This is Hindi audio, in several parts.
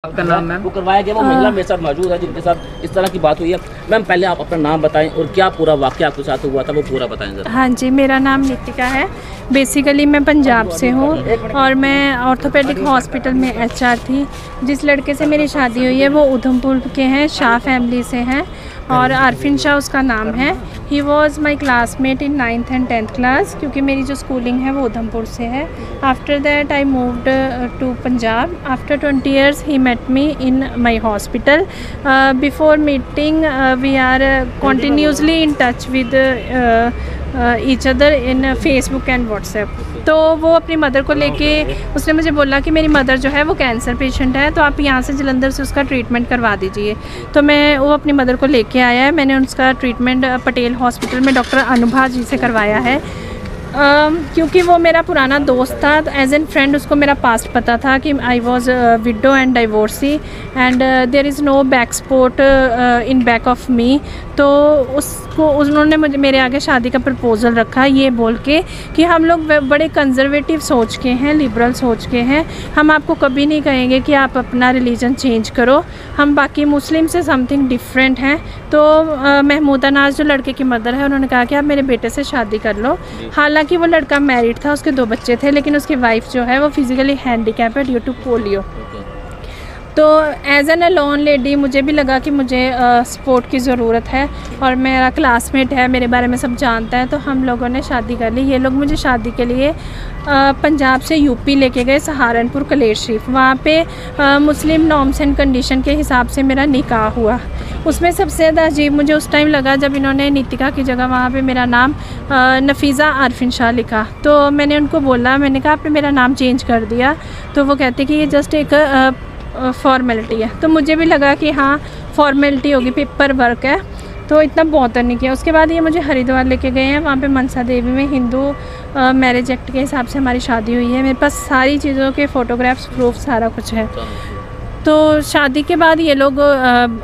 आपका नाम मैम? वो करवाया गया, वो महिला मेरे साथ मौजूद है जिनके साथ इस तरह की बात हुई है। मैम पहले आप अपना नाम बताएं और क्या पूरा वाकया आपके साथ हुआ था वो पूरा बताएं जरा। हाँ जी, मेरा नाम नितिका है। बेसिकली मैं पंजाब से हूँ और मैं ऑर्थोपेडिक हॉस्पिटल में एचआर थी। जिस लड़के से मेरी शादी हुई है वो उधमपुर के हैं, शाह फैमिली से हैं और आरफिन शाह उसका नाम है। He was my classmate in 9th and 10th class, क्योंकि मेरी जो स्कूलिंग है वो उधमपुर से है। After that I moved to Punjab. After 20 years he met me in my hospital. Before meeting we are continuously in touch with each other in Facebook and WhatsApp। तो वो अपनी मदर को लेके उसने मुझे बोला कि मेरी मदर जो है वो कैंसर पेशेंट है, तो आप यहाँ से जलंधर से उसका ट्रीटमेंट करवा दीजिए। तो वो अपनी मदर को लेके आया है। मैंने उसका ट्रीटमेंट पटेल हॉस्पिटल में डॉक्टर अनुभा जी से करवाया है। क्योंकि वो मेरा पुराना दोस्त था, एज एन फ्रेंड उसको मेरा पास्ट पता था कि I was widow and divorcee and there is no back support in back of me. तो उन्होंने मुझे मेरे आगे शादी का प्रपोज़ल रखा ये बोल के कि हम लोग बड़े कंजर्वेटिव सोच के हैं, लिबरल सोच के हैं, हम आपको कभी नहीं कहेंगे कि आप अपना रिलीजन चेंज करो, हम बाकी मुस्लिम से समथिंग डिफरेंट हैं। तो महमूदा नाज जो लड़के की मदर है उन्होंने कहा कि आप मेरे बेटे से शादी कर लो। हालांकि वो लड़का मैरिड था, उसके 2 बच्चे थे, लेकिन उसकी वाइफ जो है वो फिज़िकली हैंडीकैप है ड्यू टू पोलियो। तो एज एन अलोन लेडी मुझे भी लगा कि मुझे सपोर्ट की ज़रूरत है और मेरा क्लासमेट है, मेरे बारे में सब जानता है, तो हम लोगों ने शादी कर ली। ये लोग मुझे शादी के लिए पंजाब से यूपी लेके गए, सहारनपुर कलेर शरीफ। वहाँ पे मुस्लिम नॉर्म्स एंड कंडीशन के हिसाब से मेरा निकाह हुआ। उसमें सबसे ज़्यादा अजीब मुझे उस टाइम लगा जब इन्होंने नितिका की जगह वहाँ पे मेरा नाम नफीज़ा आरफिन शाह लिखा। तो मैंने उनको बोला, मैंने कहा आपने मेरा नाम चेंज कर दिया। तो वो कहते कि ये जस्ट एक फॉर्मेलिटी है। तो मुझे भी लगा कि हाँ फॉर्मेलिटी होगी, पेपर वर्क है, तो इतना बॉदर नहीं किया। उसके बाद ये मुझे हरिद्वार लेके गए हैं। वहाँ पे मनसा देवी में हिंदू मैरिज एक्ट के हिसाब से हमारी शादी हुई है। मेरे पास सारी चीज़ों के फ़ोटोग्राफ्स, प्रूफ, सारा कुछ है। तो शादी के बाद ये लोग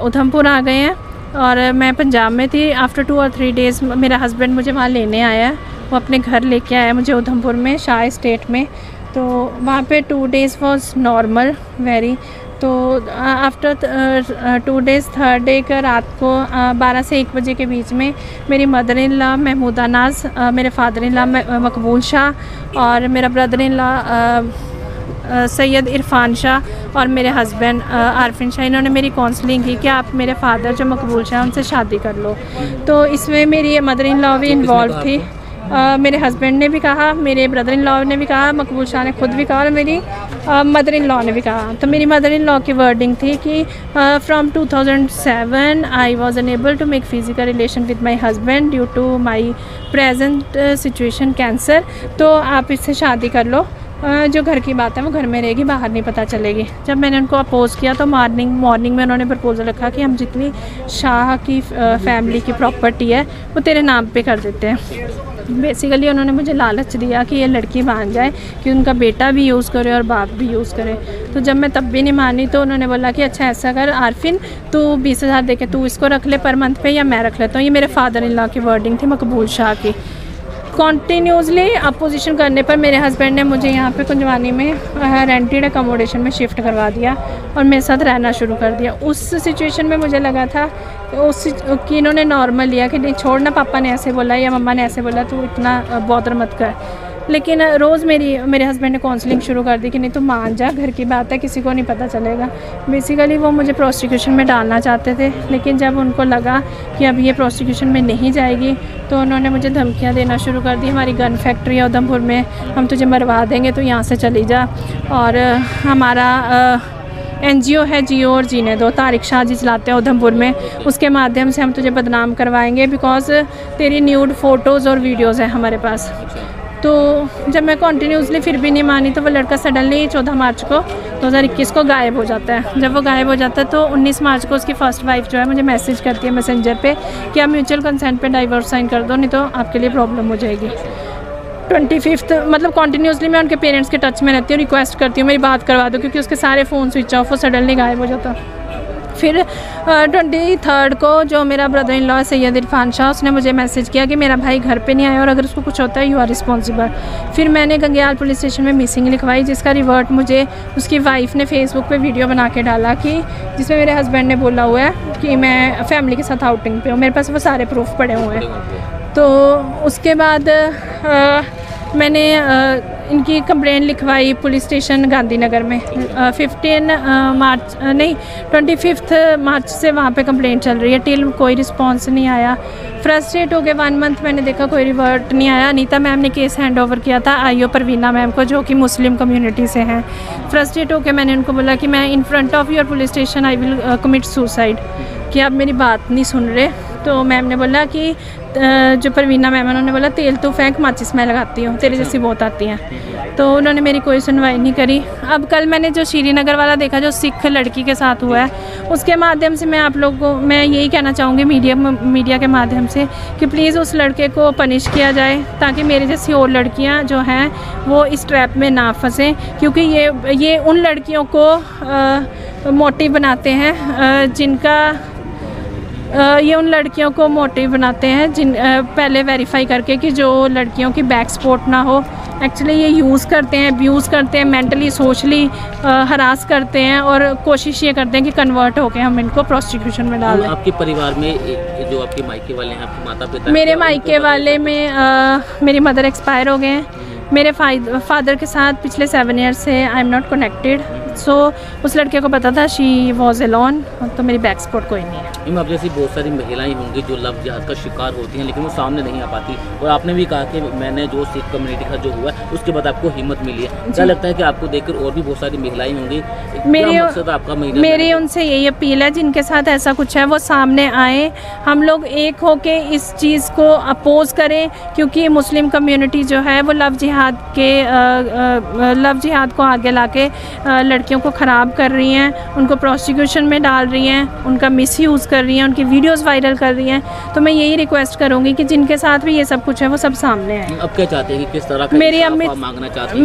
उधमपुर आ गए हैं और मैं पंजाब में थी। आफ्टर 2 or 3 days मेरा हस्बैंड मुझे वहाँ लेने आया, वो अपने घर लेके आया मुझे उधमपुर में, शाह स्टेट में। तो वहाँ पे 2 days वॉज नॉर्मल वेरी। तो आफ्टर 2 days 3rd डे का रात को 12 से 1 बजे के बीच में मेरी मदर इन लॉ महमूदा नाज, मेरे फादर इन लॉ मकबूल शाह और मेरा brother in law Syed Irfan Shah और मेरे हस्बैंड आरफिन शाह, इन्होंने मेरी काउंसलिंग की कि आप मेरे फादर जो मकबूल शाह उनसे शादी कर लो। तो इसमें मेरी मदर इन लॉ भी इन्वॉल्व थी। मेरे हस्बैंड ने भी कहा, मेरे ब्रदर इन लॉ ने भी कहा, मकबूल शाह ने खुद भी कहा और मेरी मदर इन लॉ ने भी कहा। तो मेरी मदर इन लॉ की वर्डिंग थी कि from 2007 I was unable to make physical relation with my husband due to my present situation cancer. तो आप इससे शादी कर लो, जो घर की बात है वो घर में रहेगी, बाहर नहीं पता चलेगी। जब मैंने उनको अपोज़ किया तो मॉर्निंग में उन्होंने प्रपोज़ल रखा कि हम जितनी शाह की फैमिली की प्रॉपर्टी है वो तेरे नाम पे कर देते हैं। बेसिकली उन्होंने मुझे लालच दिया कि ये लड़की मान जाए कि उनका बेटा भी यूज़ करे और बाप भी यूज़ करे। तो जब मैं तब भी नहीं मानी तो उन्होंने बोला कि अच्छा ऐसा कर आरफिन, तू 20,000 दे के तू इसको रख ले पर मंथ पे, या मैं रख लेता हूँ। ये मेरे फादर इन लॉ की वर्डिंग थी, मकबूल शाह की। कॉन्टीन्यूसली अपोजिशन करने पर मेरे हस्बैंड ने मुझे यहाँ पे कुंजवानी में रेंटेड अकोमोडेशन में शिफ्ट करवा दिया और मेरे साथ रहना शुरू कर दिया। उस सिचुएशन में मुझे लगा था कि इन्होंने नॉर्मल लिया कि नहीं छोड़ना, पापा ने ऐसे बोला या मम्मा ने ऐसे बोला, तू इतना बॉदर मत कर। लेकिन रोज़ मेरे हस्बैंड ने काउंसलिंग शुरू कर दी कि नहीं तो मान जा, घर की बात है, किसी को नहीं पता चलेगा। बेसिकली वो मुझे प्रोस्टिट्यूशन में डालना चाहते थे, लेकिन जब उनको लगा कि अब ये प्रोस्टिट्यूशन में नहीं जाएगी तो उन्होंने मुझे धमकियां देना शुरू कर दी। हमारी गन फैक्ट्री है उधमपुर में, हम तुझे मरवा देंगे, तो यहाँ से चली जा। और हमारा NGO है जियो और जीने दो, तारिक शाह जी चलाते हैं उधमपुर में, उसके माध्यम से हम तुझे बदनाम करवाएंगे बिकॉज तेरी न्यूड फ़ोटोज़ और वीडियोज़ हैं हमारे पास। तो जब मैं कंटिन्यूसली फिर भी नहीं मानी तो वो लड़का सडनली 14 मार्च को 2021 को गायब हो जाता है। जब वो गायब हो जाता है तो 19 मार्च को उसकी फ़र्स्ट वाइफ जो है मुझे मैसेज करती है मैसेंजर पे कि आप म्यूचुअल कंसेंट पे डाइवोर्स साइन कर दो, नहीं तो आपके लिए प्रॉब्लम हो जाएगी। 25th मतलब कंटिन्यूसली मैं उनके पेरेंट्स के टच में रहती हूँ, रिक्वेस्ट करती हूँ मेरी बात करवा दो, क्योंकि उसके सारे फ़ोन स्विच ऑफ, वो सडनली गायब हो जाता। फिर 23 को जो मेरा brother in law Syed Irfan Shah, उसने मुझे मैसेज किया कि मेरा भाई घर पे नहीं आया और अगर उसको कुछ होता है यू आर रिस्पॉन्सिबल। फिर मैंने गंगेयाल पुलिस स्टेशन में मिसिंग लिखवाई, जिसका रिवर्ट मुझे उसकी वाइफ ने फेसबुक पे वीडियो बना के डाला कि जिसमें मेरे हस्बैंड ने बोला हुआ है कि मैं फैमिली के साथ आउटिंग पे हूँ। मेरे पास वो सारे प्रूफ पड़े हुए हैं। तो उसके बाद मैंने इनकी कंप्लेंट लिखवाई पुलिस स्टेशन गांधीनगर में। 25 मार्च से वहाँ पे कंप्लेंट चल रही है, टिल कोई रिस्पांस नहीं आया। फ्रस्ट्रेट हो गए, 1 मंथ मैंने देखा कोई रिवर्ट नहीं आया। अनीता मैम ने केस हैंड ओवर किया था आईओ परवीना मैम को, जो कि मुस्लिम कम्युनिटी से हैं। फ्रस्ट्रेट होकर मैंने उनको बोला कि मैं in front of your police station I will commit suicide, कि आप मेरी बात नहीं सुन रहे। तो मैम ने बोला कि जो परवीना मैम है उन्होंने बोला तेल तो फेंक, माचिस मैं लगाती हूँ, तेरे जैसी बहुत आती हैं। तो उन्होंने मेरी कोई सुनवाई नहीं करी। अब कल मैंने जो श्रीनगर वाला देखा जो सिख लड़की के साथ हुआ है, उसके माध्यम से मैं आप लोगों को मैं यही कहना चाहूँगी मीडिया के माध्यम से कि प्लीज़ उस लड़के को पनिश किया जाए, ताकि मेरी जैसी और लड़कियाँ जो हैं वो इस ट्रैप में ना फंसें, क्योंकि ये उन लड़कियों को मोटिव बनाते हैं जिनका ये उन लड़कियों को मोटिव बनाते हैं जिन पहले वेरीफाई करके कि जो लड़कियों की बैक सपोर्ट ना हो। एक्चुअली ये यूज़ करते हैं, अब्यूज़ करते हैं, मेंटली सोशली हरास करते हैं और कोशिश ये करते हैं कि कन्वर्ट होके हम इनको प्रोस्टिट्यूशन में डाल दें। आपके परिवार में जो आपके मायके वाले हैं, आपके माता पिता? मेरे मायके वाले में मेरी मदर एक्सपायर हो गए हैं। मेरे फादर के साथ पिछले 7 ईयर्स से आई एम नॉट कनेक्टेड। सो उस लड़के को पता था शी वॉज एलोन, तो मेरी बैक सपोर्ट कोई नहीं है। अब जैसी बहुत सारी महिलाएं होंगी जो लव जिहाद का शिकार होती हैं, लेकिन वो सामने नहीं आ पाती। और आपने भी कहा कि मैंने जो सिख कम्युनिटी का जो हुआ है उसके बाद आपको हिम्मत मिली है। क्या लगता है कि आपको देखकर और भी बहुत सारी महिलाएं होंगी? मेरी उनसे यही अपील है जिनके साथ ऐसा कुछ है वो सामने आए, हम लोग एक होके इस चीज़ को अपोज करें, क्योंकि मुस्लिम कम्युनिटी जो है वो लव जिहाद को आगे लाके लड़कियों को ख़राब कर रही हैं, उनको प्रोस्टिट्यूशन में डाल रही हैं, उनका मिसयूज़ कर रही हैं, उनकी वीडियोस वायरल कर रही हैं। तो मैं यही रिक्वेस्ट करूंगी कि जिनके साथ भी ये सब कुछ है वो सब सामने आए। अब क्या चाहते हैं कि किस तरह का मांगना चाहते हैं?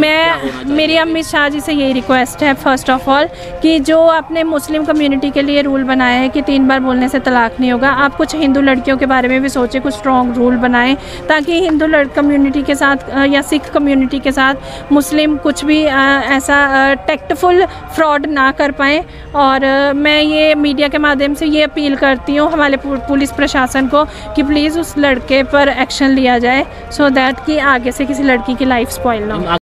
मेरी अमित शाह जी से यही रिक्वेस्ट है फर्स्ट ऑफ ऑल कि जो आपने मुस्लिम कम्युनिटी के लिए रूल बनाया है कि 3 बार बोलने से तलाक नहीं होगा, आप कुछ हिंदू लड़कियों के बारे में भी सोचें, कुछ स्ट्रॉन्ग रूल बनाएं, ताकि हिंदू कम्युनिटी के साथ या सिख कम्युनिटी के साथ मुस्लिम कुछ भी ऐसा टेक्टफुल फ्रॉड ना कर पाएँ। और मैं ये मीडिया के माध्यम से ये अपील करती हूँ हमारे पुलिस प्रशासन को कि प्लीज़ उस लड़के पर एक्शन लिया जाए, सो दैट कि आगे से किसी लड़की की लाइफ स्पॉइल ना हो।